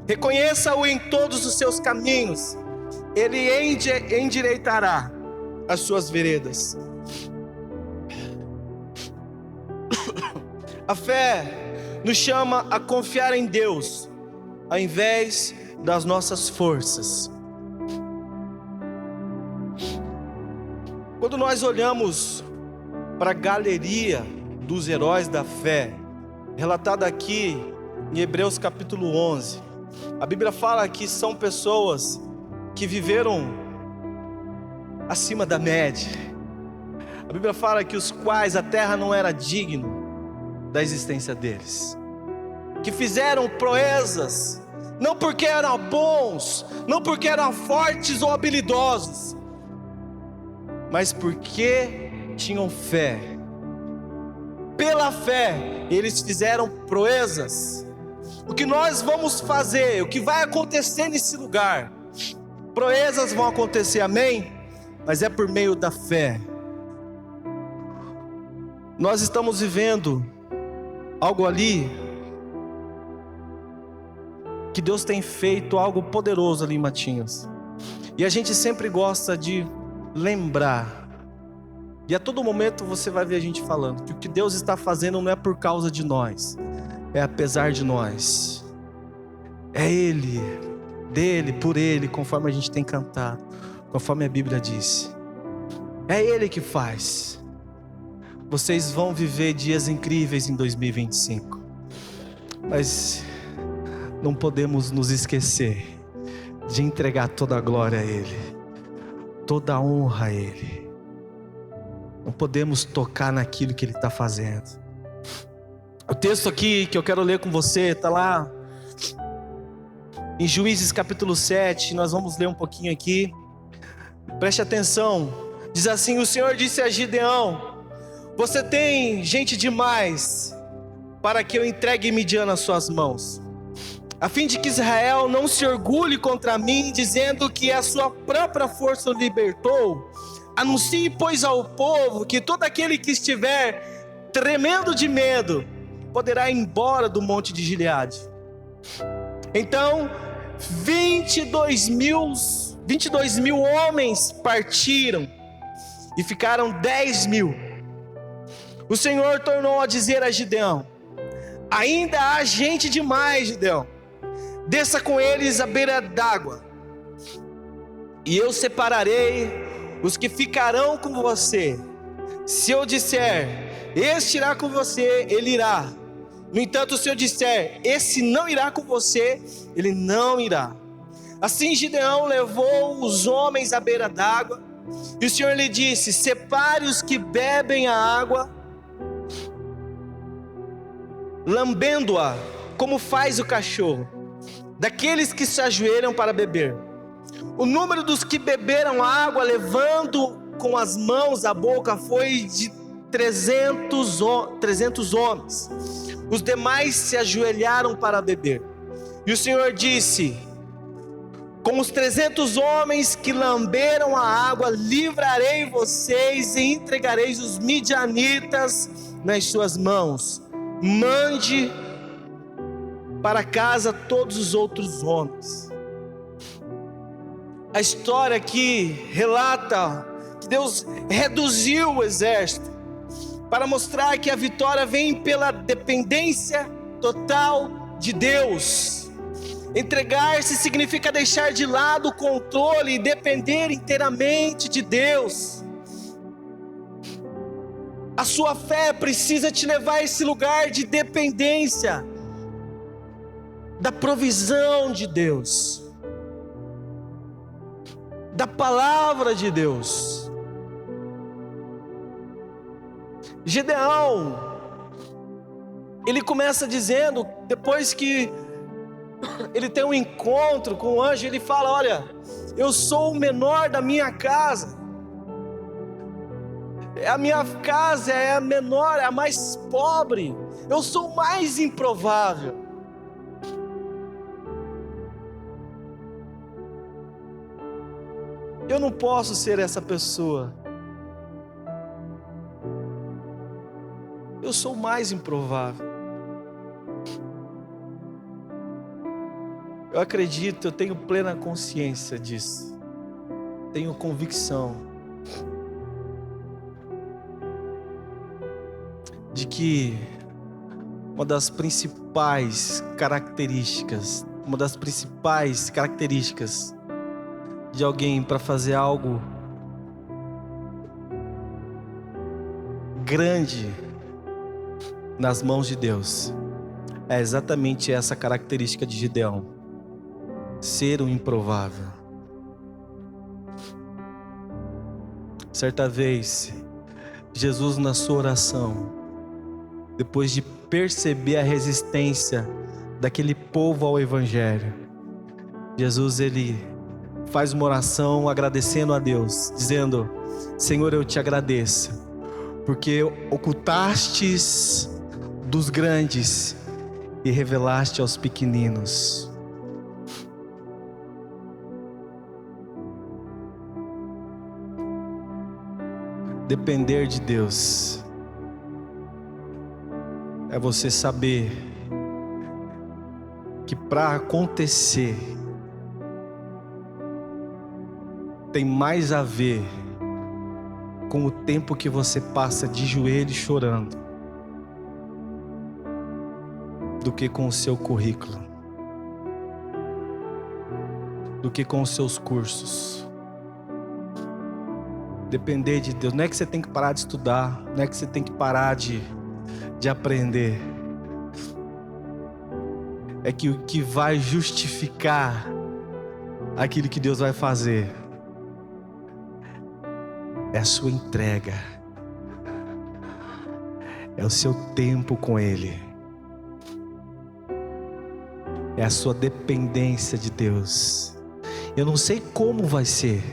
Reconheça-o em todos os seus caminhos, Ele endireitará as suas veredas. A fé nos chama a confiar em Deus, ao invés das nossas forças. Quando nós olhamos para a galeria dos heróis da fé, relatada aqui em Hebreus capítulo 11, a Bíblia fala que são pessoas que viveram acima da média. A Bíblia fala que os quais a terra não era digno da existência deles, que fizeram proezas, não porque eram bons, não porque eram fortes ou habilidosos, mas porque tinham fé. Pela fé, eles fizeram proezas. O que nós vamos fazer, o que vai acontecer nesse lugar, proezas vão acontecer, amém? Mas é por meio da fé. Nós estamos vivendo algo ali, que Deus tem feito algo poderoso ali em Matinhos, e a gente sempre gosta de lembrar, e a todo momento você vai ver a gente falando que o que Deus está fazendo não é por causa de nós, é apesar de nós. É Ele, dele, por Ele, conforme a gente tem cantado, conforme a Bíblia diz. É Ele que faz. Vocês vão viver dias incríveis em 2025. Mas não podemos nos esquecer de entregar toda a glória a Ele, toda a honra a Ele. Não podemos tocar naquilo que Ele está fazendo. O texto aqui que eu quero ler com você está lá em Juízes capítulo 7. Nós vamos ler um pouquinho aqui. Preste atenção. Diz assim: o Senhor disse a Gideão: você tem gente demais para que eu entregue Midian nas suas mãos, a fim de que Israel não se orgulhe contra mim, dizendo que a sua própria força o libertou. Anuncie, pois, ao povo que todo aquele que estiver tremendo de medo poderá ir embora do monte de Gileade. Então 22 mil homens partiram e ficaram 10 mil. O Senhor tornou a dizer a Gideão: ainda há gente demais, Gideão. Desça com eles à beira d'água, e eu separarei os que ficarão com você. Se eu disser, este irá com você, ele irá. No entanto, se eu disser, esse não irá com você, ele não irá. Assim Gideão levou os homens à beira d'água, e o Senhor lhe disse: separe os que bebem a água, lambendo-a como faz o cachorro, daqueles que se ajoelham para beber. O número dos que beberam água levando com as mãos a boca foi de 300 homens. Os demais se ajoelharam para beber. E o Senhor disse: com os 300 homens que lamberam a água, livrarei vocês e entregareis os midianitas nas suas mãos. Mande para casa todos os outros homens. A história aqui relata que Deus reduziu o exército para mostrar que a vitória vem pela dependência total de Deus. Entregar-se significa deixar de lado o controle e depender inteiramente de Deus. A sua fé precisa te levar a esse lugar de dependência da provisão de Deus, da palavra de Deus. Gideão, ele começa dizendo, depois que ele tem um encontro com o anjo, ele fala: olha, eu sou o menor da minha casa, a minha casa é a menor, é a mais pobre, eu sou o mais improvável. Eu não posso ser essa pessoa. Eu sou o mais improvável. Eu acredito, eu tenho plena consciência disso. Tenho convicção de que uma das principais características de alguém para fazer algo grande nas mãos de Deus é exatamente essa característica de Gideão: ser o improvável. Certa vez, Jesus, na sua oração, depois de perceber a resistência daquele povo ao Evangelho, Jesus, ele faz uma oração agradecendo a Deus, dizendo: Senhor, eu te agradeço, porque ocultastes dos grandes e revelaste aos pequeninos. Depender de Deus é você saber que para acontecer tem mais a ver com o tempo que você passa de joelho chorando do que com o seu currículo, do que com os seus cursos. depender de Deus. Não é que você tem que parar de estudar, não é que você tem que parar de aprender. É que o que vai justificar aquilo que Deus vai fazer é a sua entrega, é o seu tempo com Ele, é a sua dependência de Deus. Eu não sei como vai ser,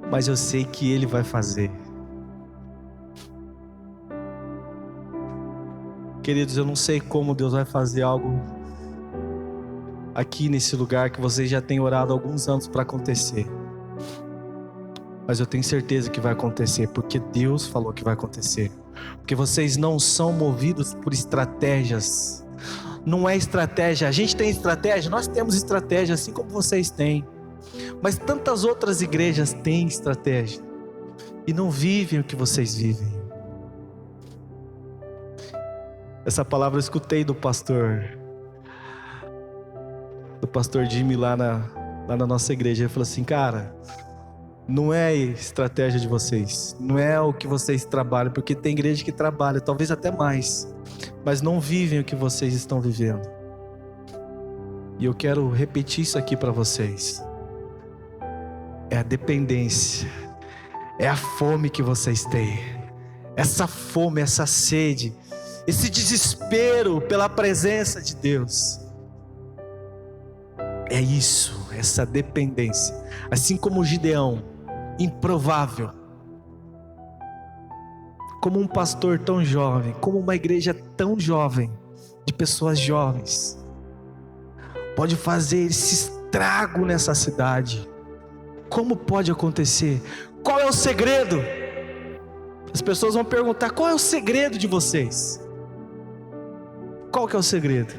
mas eu sei que Ele vai fazer. Queridos, eu não sei como Deus vai fazer algo aqui nesse lugar que vocês já têm orado há alguns anos para acontecer. Mas eu tenho certeza que vai acontecer, porque Deus falou que vai acontecer. Porque vocês não são movidos por estratégias. Não é estratégia. A gente tem estratégia, nós temos estratégia, assim como vocês têm. Mas tantas outras igrejas têm estratégia e não vivem o que vocês vivem. Essa palavra eu escutei do pastor Jimmy lá na nossa igreja. Ele falou assim: cara, não é a estratégia de vocês, não é o que vocês trabalham, porque tem igreja que trabalha, talvez até mais, mas não vivem o que vocês estão vivendo. E eu quero repetir isso aqui para vocês. É a dependência, é a fome que vocês têm, essa fome, essa sede, esse desespero pela presença de Deus. É isso, essa dependência. Assim como Gideão, improvável, como um pastor tão jovem, como uma igreja tão jovem, de pessoas jovens, pode fazer esse estrago nessa cidade. Como pode acontecer? Qual é o segredo? As pessoas vão perguntar: qual é o segredo de vocês? Qual que é o segredo?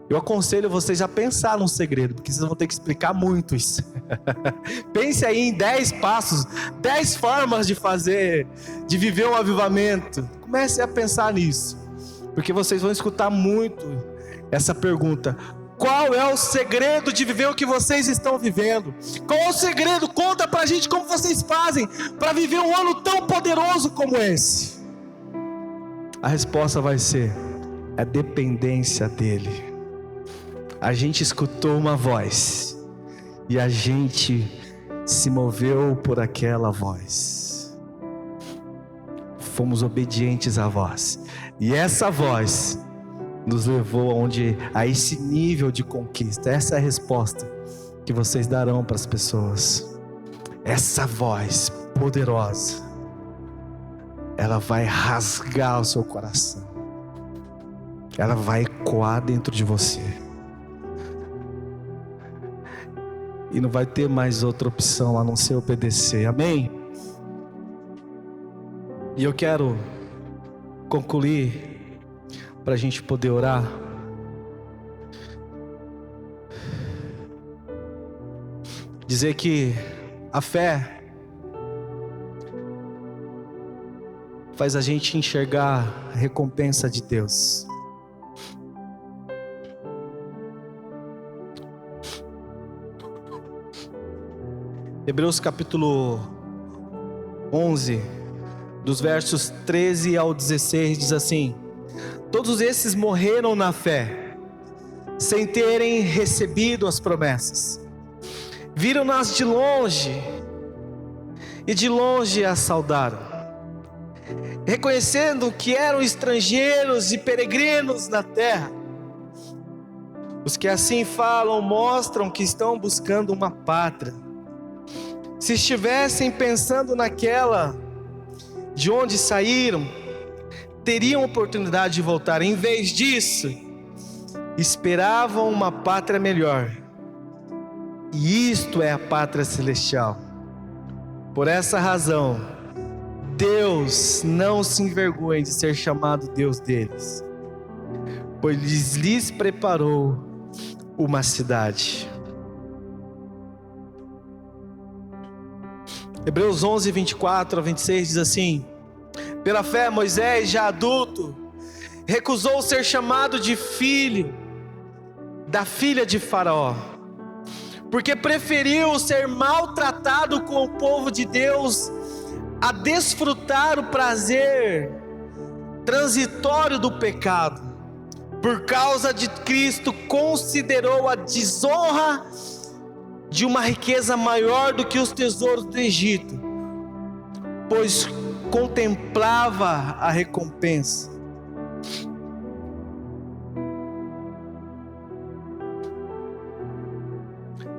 Eu aconselho vocês a pensar num segredo, porque vocês vão ter que explicar muito isso. Pense aí em 10 passos, 10 formas de viver um avivamento. Comece a pensar nisso, porque vocês vão escutar muito essa pergunta: qual é o segredo de viver o que vocês estão vivendo? Qual é o segredo? Conta pra gente como vocês fazem para viver um ano tão poderoso como esse. A resposta vai ser a dependência dEle. A gente escutou uma voz e a gente se moveu por aquela voz. Fomos obedientes à voz, e essa voz nos levou a esse nível de conquista. Essa é a resposta que vocês darão para as pessoas. Essa voz poderosa, ela vai rasgar o seu coração, ela vai ecoar dentro de você, e não vai ter mais outra opção a não ser obedecer. Amém? E eu quero concluir, para a gente poder orar, dizer que a fé faz a gente enxergar a recompensa de Deus. Hebreus capítulo 11, dos versos 13 ao 16, diz assim: todos esses morreram na fé, sem terem recebido as promessas. Viram-nas de longe, e de longe as saudaram, reconhecendo que eram estrangeiros e peregrinos na terra. Os que assim falam mostram que estão buscando uma pátria. Se estivessem pensando naquela de onde saíram, teriam oportunidade de voltar. Em vez disso, esperavam uma pátria melhor, e isto é a pátria celestial. Por essa razão, Deus não se envergonha de ser chamado Deus deles, pois lhes preparou uma cidade. Hebreus 11, 24 a 26 diz assim: pela fé Moisés, já adulto, recusou ser chamado de filho da filha de Faraó, porque preferiu ser maltratado com o povo de Deus a desfrutar o prazer transitório do pecado. Por causa de Cristo, considerou a desonra de uma riqueza maior do que os tesouros do Egito, pois contemplava a recompensa.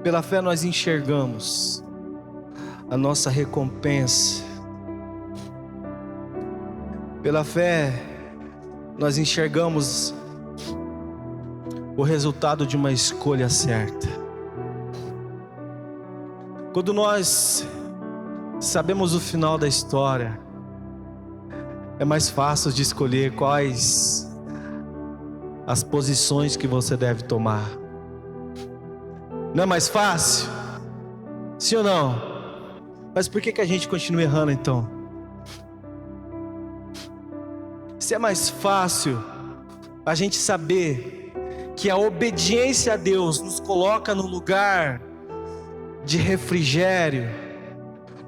Pela fé nós enxergamos a nossa recompensa. Pela fé nós enxergamos o resultado de uma escolha certa. Quando nós sabemos o final da história, é mais fácil de escolher quais as posições que você deve tomar. Não é mais fácil? Sim ou não? Mas por que a gente continua errando então? Se é mais fácil a gente saber que a obediência a Deus nos coloca no lugar de refrigério,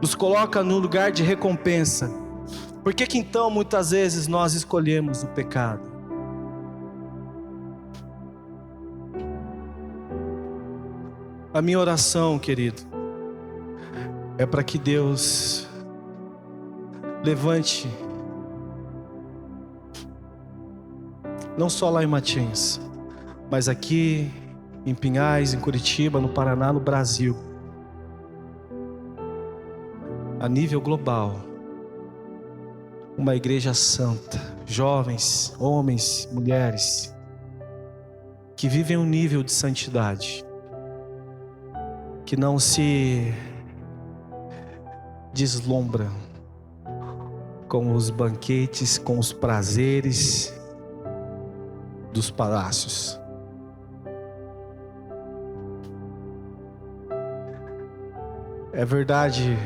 nos coloca no lugar de recompensa, por que então muitas vezes nós escolhemos o pecado? A minha oração, querido, é para que Deus levante, não só lá em Matinhos, mas aqui em Pinhais, em Curitiba, no Paraná, no Brasil, a nível global, uma igreja santa, jovens, homens, mulheres, que vivem um nível de santidade, que não se deslumbra com os banquetes, com os prazeres dos palácios. É verdade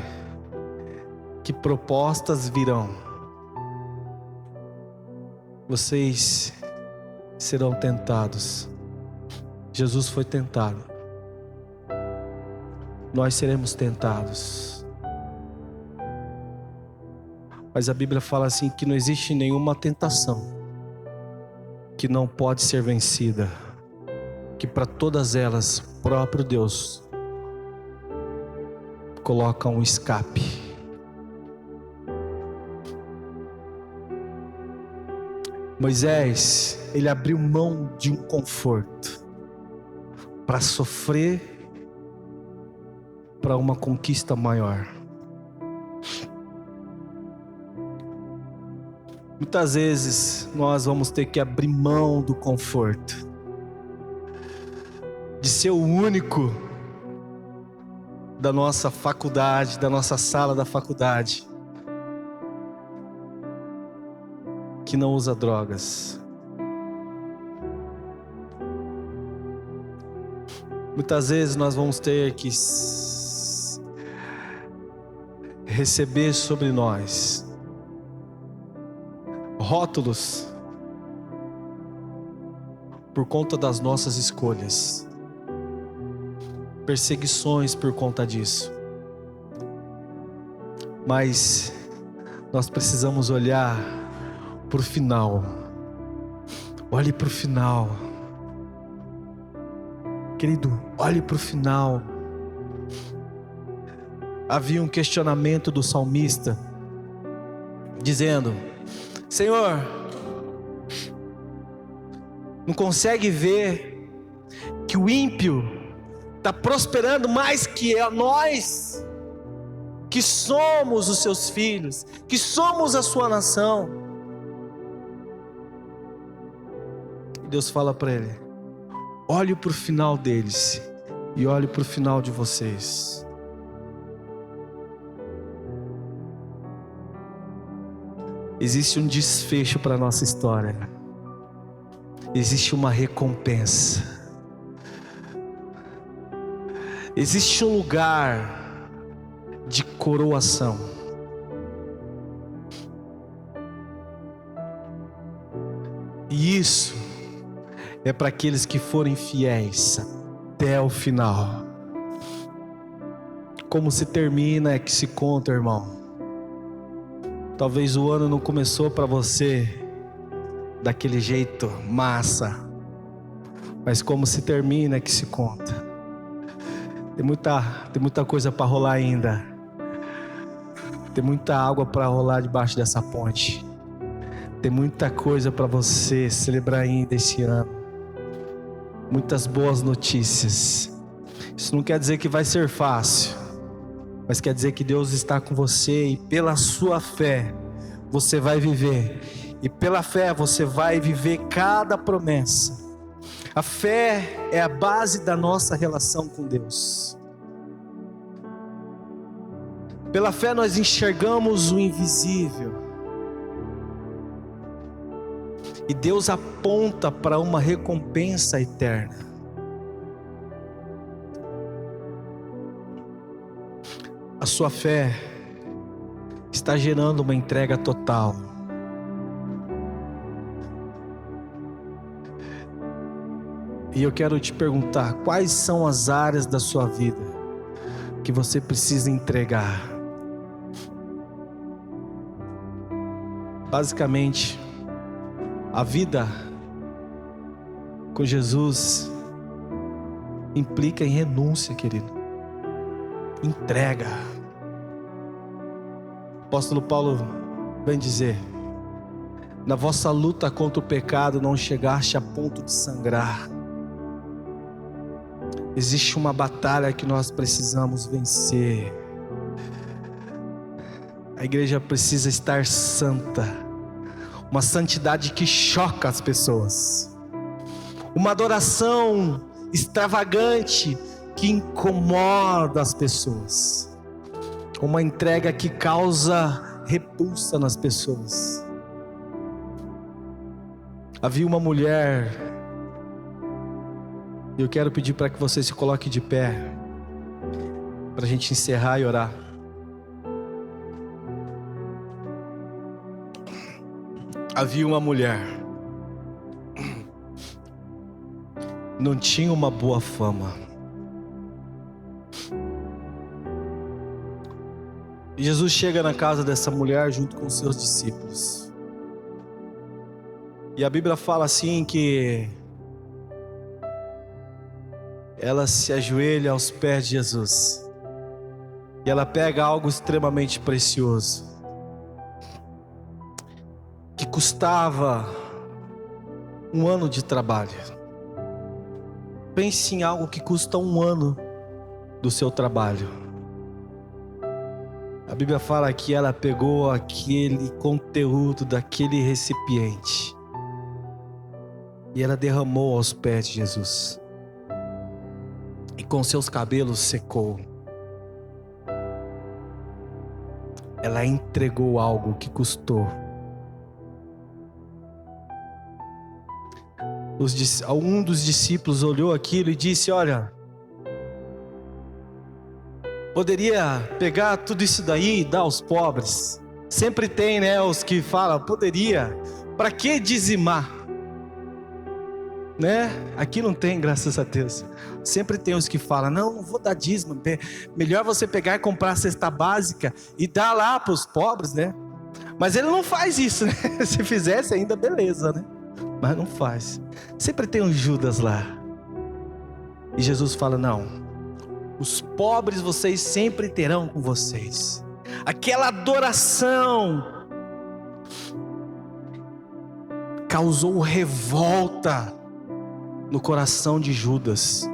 que propostas virão, vocês serão tentados. Jesus foi tentado, nós seremos tentados. Mas a Bíblia fala assim que não existe nenhuma tentação que não pode ser vencida, que para todas elas, próprio Deus coloca um escape. Moisés, ele abriu mão de um conforto para sofrer para uma conquista maior. Muitas vezes nós vamos ter que abrir mão do conforto, de ser o único da nossa faculdade, da nossa sala da faculdade, que não usa drogas. Muitas vezes nós vamos ter que receber sobre nós rótulos por conta das nossas escolhas, perseguições por conta disso. Mas nós precisamos olhar para o final. Olhe para o final, querido, olhe para o final. Havia um questionamento do salmista, dizendo: Senhor, não consegue ver que o ímpio está prosperando mais que nós, que somos os seus filhos, que somos a sua nação? E Deus fala para ele: olhe para o final deles e olhe para o final de vocês. Existe um desfecho para a nossa história. Existe uma recompensa. Existe um lugar de coroação. E isso é para aqueles que forem fiéis até o final. Como se termina é que se conta, irmão. Talvez o ano não começou para você daquele jeito massa, mas como se termina é que se conta. Tem muita coisa para rolar ainda. Tem muita água para rolar debaixo dessa ponte. Tem muita coisa para você celebrar ainda esse ano. Muitas boas notícias. Isso não quer dizer que vai ser fácil, mas quer dizer que Deus está com você e pela sua fé você vai viver. E pela fé você vai viver cada promessa. A fé é a base da nossa relação com Deus. Pela fé nós enxergamos o invisível. E Deus aponta para uma recompensa eterna. A sua fé está gerando uma entrega total. E eu quero te perguntar, quais são as áreas da sua vida que você precisa entregar? Basicamente, a vida com Jesus implica em renúncia, querido. Entrega. O apóstolo Paulo vem dizer: na vossa luta contra o pecado não chegaste a ponto de sangrar. Existe uma batalha que nós precisamos vencer. A igreja precisa estar santa. Uma santidade que choca as pessoas. Uma adoração extravagante que incomoda as pessoas. Uma entrega que causa repulsa nas pessoas. Havia uma mulher, e eu quero pedir para que você se coloque de pé, para a gente encerrar e orar. Havia uma mulher, não tinha uma boa fama. E Jesus chega na casa dessa mulher junto com os seus discípulos. E a Bíblia fala assim que ela se ajoelha aos pés de Jesus. E ela pega algo extremamente precioso, que custava um ano de trabalho. Pense em algo que custa um ano do seu trabalho. A Bíblia fala que ela pegou aquele conteúdo daquele recipiente e ela derramou aos pés de Jesus. E com seus cabelos secou. Ela entregou algo que custou. Um dos discípulos olhou aquilo e disse: olha, poderia pegar tudo isso daí e dar aos pobres. Sempre tem, né, os que falam, poderia. Para que dizimar? Né? Aqui não tem, graças a Deus. Sempre tem os que falam, não vou dar dízimo. Melhor você pegar e comprar a cesta básica e dar lá para os pobres, né? Mas ele não faz isso, né? Se fizesse ainda beleza, né? Mas não faz. Sempre tem um Judas lá. E Jesus fala, não, os pobres vocês sempre terão com vocês. Aquela adoração causou revolta no coração de Judas,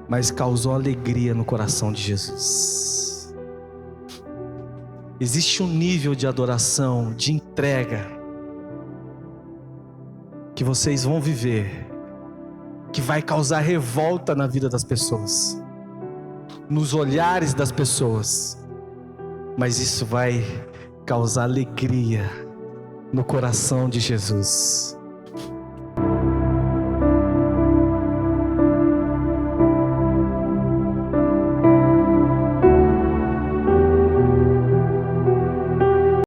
mas causou alegria no coração de Jesus. Existe um nível de adoração, de entrega, que vocês vão viver, que vai causar revolta na vida das pessoas, nos olhares das pessoas, mas isso vai causar alegria no coração de Jesus.